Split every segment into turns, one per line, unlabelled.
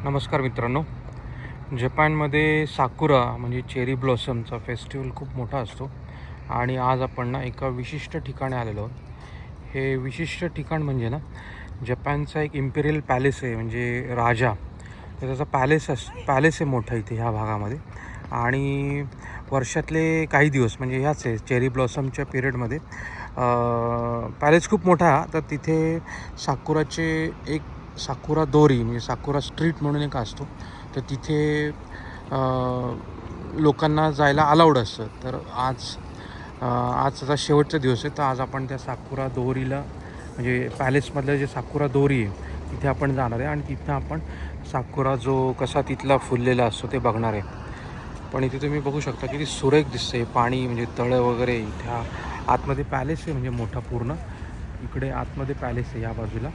नमस्कार मित्रांनो. जपानमध्ये साकुरा म्हणजे चेरी ब्लॉसमचा फेस्टिवल खूप मोठा असतो आणि आज आपण ना एका विशिष्ट ठिकाणी आलेलो आहोत. हे विशिष्ट ठिकाण म्हणजे ना जपानचा एक इम्पेरियल पॅलेस आहे, म्हणजे राजा तर त्याचा पॅलेस आहे मोठा इथे ह्या भागामध्ये. आणि वर्षातले काही दिवस म्हणजे ह्याच आहे चेरी ब्लॉसमच्या पिरियडमध्ये पॅलेस खूप मोठा. तर तिथे साकुराचे एक साकुरा दोरी म्हणजे साकुरा स्ट्रीट म्हणून एक असतो, तर तिथे लोकांना जायला अलाउड असतं. तर आज त्याचा शेवटचा दिवस आहे, तर आज आपण त्या साकुरा दोरीला म्हणजे पॅलेसमधलं जे साकुरा दोरी आहे तिथे आपण जाणार आहे आणि तिथं आपण साकुरा जो कसा तिथला फुललेला असतो ते बघणार आहे. पण इथे तुम्ही बघू शकता किती सुरेख दिसते पाणी, म्हणजे तळं वगैरे. इथे आतमध्ये पॅलेस आहे म्हणजे मोठा पूर्ण. इकडे आतमध्ये पॅलेस आहे या बाजूला.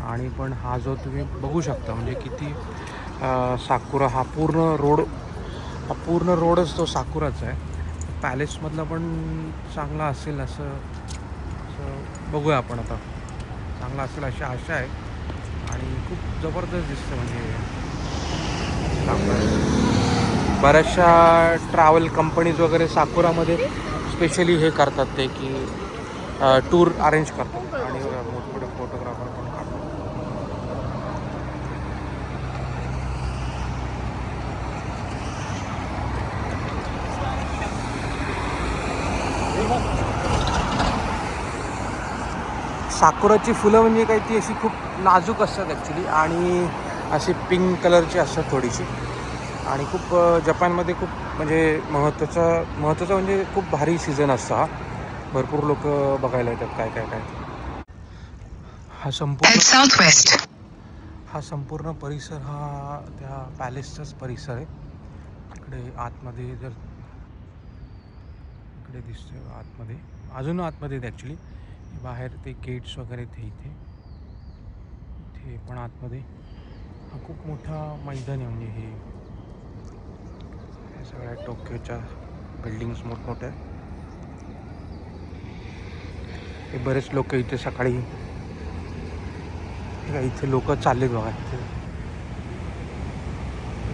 आणि पण हा जो तुम्ही बघू शकता म्हणजे किती साकुरा हा पूर्ण रोडच तो साकुराचा आहे. पॅलेसमधला पण चांगला असेल असं असं बघूया आपण आता. चांगला असेल अशी आशा आहे आणि खूप जबरदस्त दिसतं म्हणजे साकुरा. बऱ्याचशा ट्रॅव्हल कंपनीज वगैरे साकुरामध्ये स्पेशली हे करतात ते की टूर अरेंज करतात आणि मोठमोठे फोटोग्राफर पण काढतात. साकुराची फुलं म्हणजे काही ती अशी खूप नाजूक असतात ॲक्च्युली आणि अशी पिंक कलरची असतात थोडीशी. आणि खूप जपानमध्ये खूप म्हणजे महत्त्वाचा म्हणजे खूप भारी सीझन असतो हा. भरपूर लोक बघायला येतात काय काय काय. हा संपूर्ण परिसर हा त्या पॅलेसचाच परिसर आहे. इकडे आतमध्ये जर इकडे दिसतं आतमध्ये, अजून आतमध्ये ॲक्च्युली बाहेर ते गेट्स वगैरे ते इथे पण आतमध्ये हा खूप मोठा मैदान आहे. म्हणजे हे सगळ्या टोकियोच्या बिल्डिंग्स मोठमोठ्या. हे बरेच लोक इथे सकाळी इथे लोक चाललेत बघा. इथे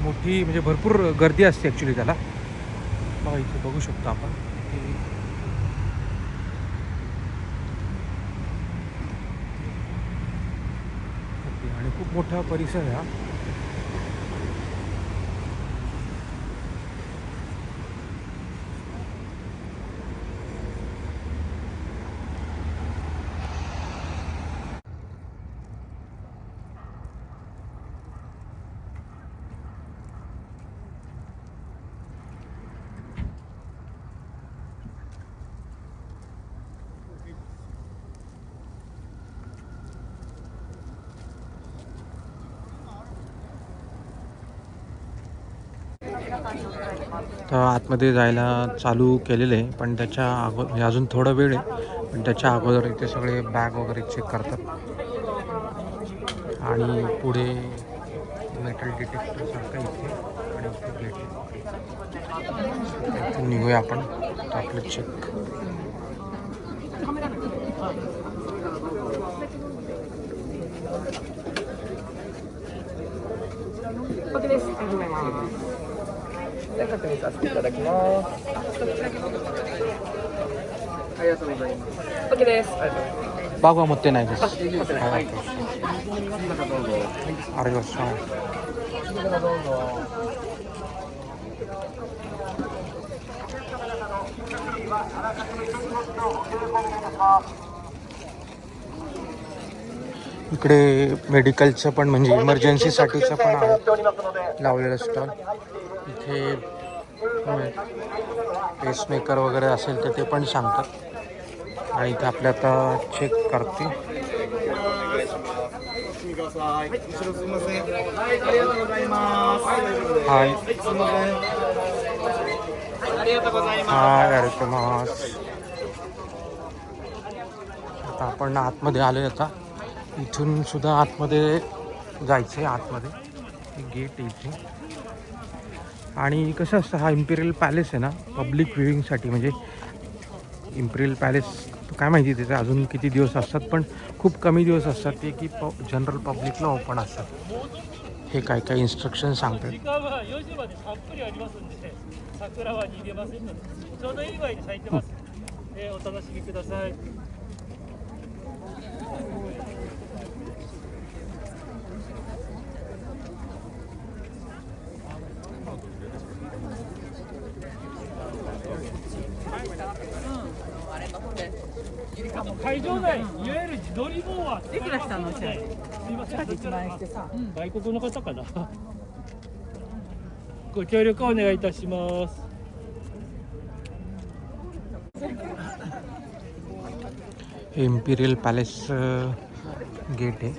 मोठी म्हणजे भरपूर गर्दी असते ॲक्च्युली त्याला. बघा इथे बघू शकतो आपण आणि खूप मोठा परिसर आहे हा. तर आतमध्ये जायला चालू केलेलं आहे, पण त्याच्या म्हणजे अजून थोडा वेळ आहे. पण त्याच्या अगोदर इथे सगळे बॅग वगैरे चेक करतात आणि पुढे मेटल डिटेक्टरसारखं इथे आणि इथे गेट इथे निघूया आपण. तर आपलं चेक बागवा मोठे नाही दिस अरे वर्षा. इकडे मेडिकलचं पण म्हणजे इमर्जन्सीसाठीचं पण आहे लावलेलं स्टॉल. इथे पेसमेकर वगैरे असेल तर ते पण सांगतात आणि इथे आपल्या आता चेक करते. हाय हाय अरे मास. आता आपण आतमध्ये आलोय. आता इथून सुद्धा आतमध्ये जायचं आहे. आतमध्ये गेट आहे इथे. आणि कसं असतं हा इम्पेरियल पॅलेस आहे ना पब्लिक व्ह्यूइंगसाठी. म्हणजे इम्पेरियल पॅलेस काय माहिती त्याचे अजून किती दिवस असतात, पण खूप कमी दिवस असतात ते की जनरल पब्लिकला ओपन असतात. हे काय काय इन्स्ट्रक्शन सांगतात.
時間は4時までたっぷりありますんで、桜は逃げませんので、ちょうどいい具合に咲いてます。お楽しみください。会場内、いわゆる自撮り棒は使えませんので、すみません、そちら外国の方かな。ご協力お願いいたします。
इम्पिरियल पॅलेस गेट आहे,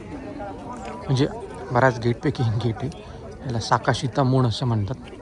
म्हणजे बऱ्याच गेटपैकी गेट आहे. याला साकाशिता मूण असं म्हणतात.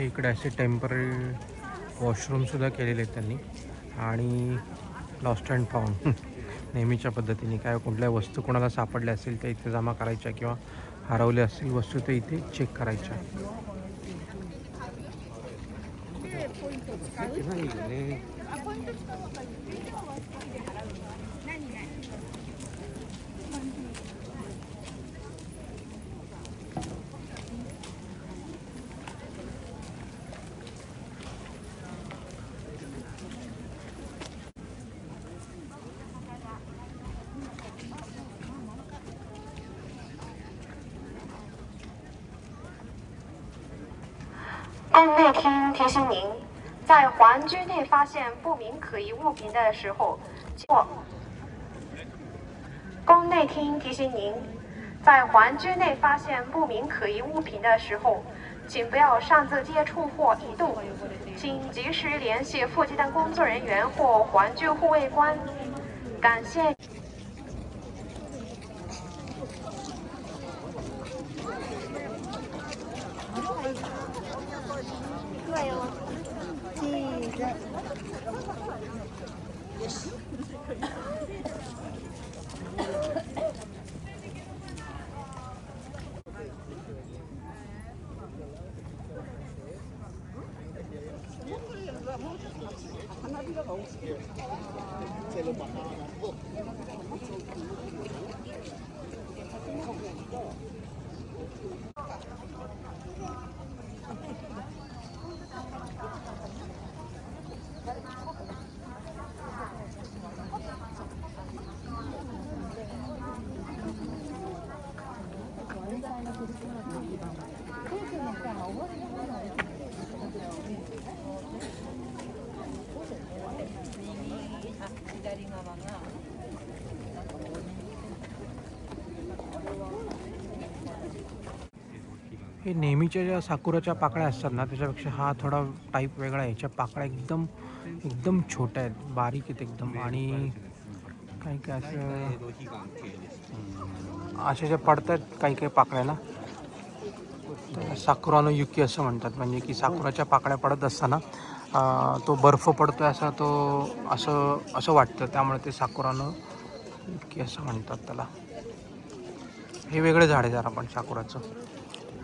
इकडे असे टेम्पररी वॉशरूमसुद्धा केलेले आहेत त्यांनी. आणि लॉस्ट अँड फाउंड नेहमीच्या पद्धतीने काय कुठल्या वस्तू कोणाला सापडल्या असेल त्या इथे जमा करायच्या किंवा हरवल्या असतील वस्तू ते इथे चेक करायच्या.
宫内厅提醒您，在皇居内发现不明可疑物品的时候，宫内厅提醒您，在皇居内发现不明可疑物品的时候，请不要擅自接触或移动，请及时联系附近的工作人员或皇居护卫官。感谢。
हे नेहमीच्या ज्या साकुराच्या पाकळ्या असतात ना त्याच्यापेक्षा हा थोडा टाईप वेगळा आहे. याच्या पाकळ्या एकदम एकदम छोट्या आहेत, बारीक आहेत एकदम. आणि काही काय असं अशा ज्या पडतात काही काही पाकळ्या ना, तर साकुरानो युकी असं म्हणतात. म्हणजे की साकुराच्या पाकळ्या पडत असताना तो बर्फ पडतो असा तो असं असं वाटतं, त्यामुळे ते साकुरानो युकी असं म्हणतात त्याला. हे वेगळे झाड आहे जरा पण साकुराचं.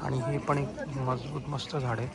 आणि हे पण एक मजबूत मस्त झाड आहे.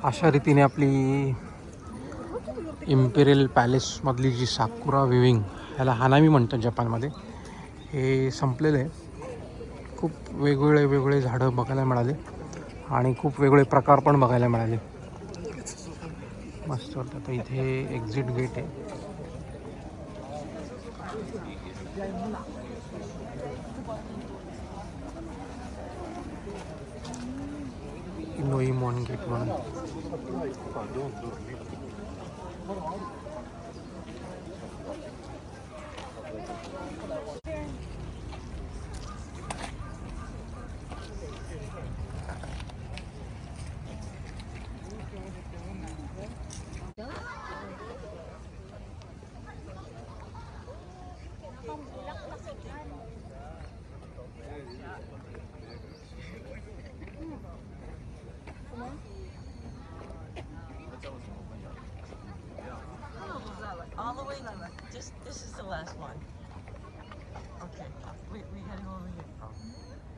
अशा रीतीने आपली इम्पेरियल पॅलेसमधली जी साकुरा विविंग, ह्याला हानामी म्हणतात जपानमध्ये, हे संपलेलं आहे. खूप वेगवेगळे झाडं बघायला मिळाले आणि खूप वेगळे प्रकार पण बघायला मिळाले. मस्त वाटतं. आता इथे एक्झिट गेट आहे. इनोईमॉन गेट म्हणून.
All the way left. Just this is the last one. Okay. We gotta go over here.